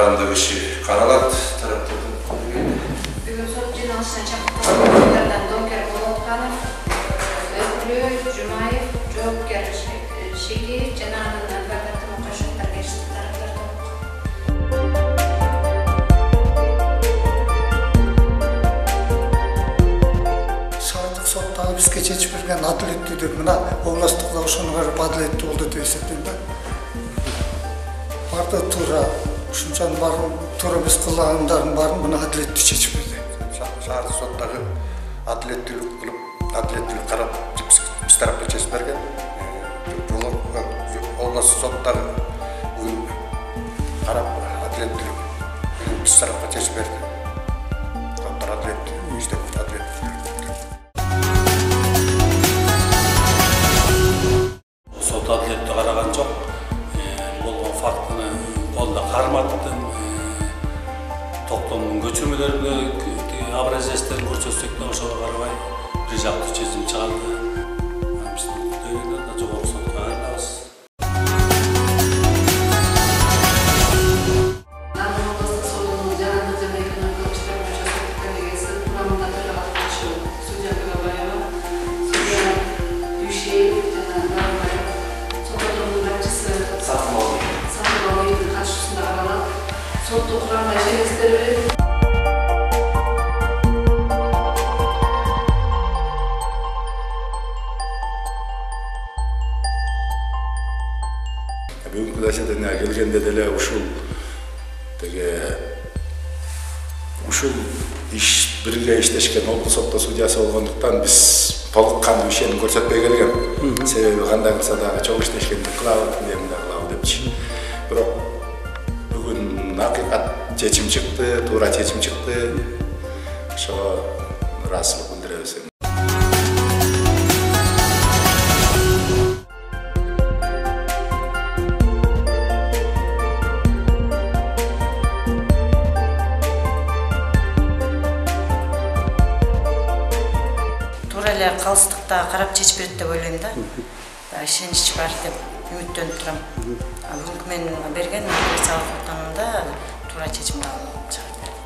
жарандык иши каралат тараптардан. Бүгүн сот жыйналышына чакыртылгандардан домкер Болотханов, Өкүлөй, Жумаев, жоопкер Шекеев жана анын адвокаты Мукашевдерге эшиттик тараптардан. Шаардык соттагы бизге чечип берген адилеттүү деп мына областыкта ошону карап адилеттүү болду деп эсептейм да. Барды туура, ушунчанын баарын туура биз кылгандардын баарын мына адилеттүү чечип берди. Шаардык соттагы адилеттүүлүк кылып, адилеттүүлүк карап биз тарапка чечип берген. Областык соттагы бүгүн карап адилеттүүлүк биз тарапка чечип берди. Соттар адилеттүү иштеп адилеттүү. Сот адилеттүү караган жок. Болгон фактыны колдо карматтын, токтомдун көчүрмөлөрүнө абразестерин көрсөтсөк да ошого карабай бир жактуу чечим чыгарды. Биздин дөйдө жогорку сотко айлабыз. Областык сотунун жарандык жана экономикалык иштер боюнча сот коллегиясы курамында төрагасы судья Кабаева, судья Дүйшеев жана Нарбаев, сот отырумунун башчысы Сатыбаловдун катышуусунда каралат. Соттун курамына жеңилдиктер берилет. Бүгүнкү дачадан келгенде деле ушул иш бирге иштешкен облус сотто судьясы болгондуктан биз толук кандуу ишеним көрсөтпөй келген. Себеби кандай кылса дагы чогуу иштешкенди кылабыз, эмне кылабы депчи. Бирок бүгүн акыйкат чечим чыкты, туура чечим чыкты. Ошого ыраазычылык билдиребиз. Калыстыкта карап чечип берет деп ойлойм да. Ишенич бар деп үмүттөнүп турам. Бүгүнкү мен берген апелляциялык октонумда туура чечим чыгып берди.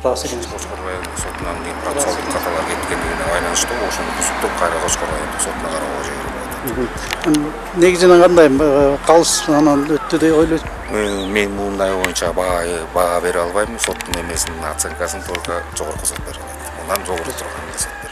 Кошкор райондук сотунан процессуалдык каталар кеткендигине байланыштуу ошону бузуп кайра Кошкор райондук сотуна кароого жиберип. Негизинен кандай калыс анан өттү деп ойлойсуз? Мен мындай боюнча баа бере албайм. Соттун эмесинин оценкасын только жогорку сот берет. Мындан жогору турган сот берет.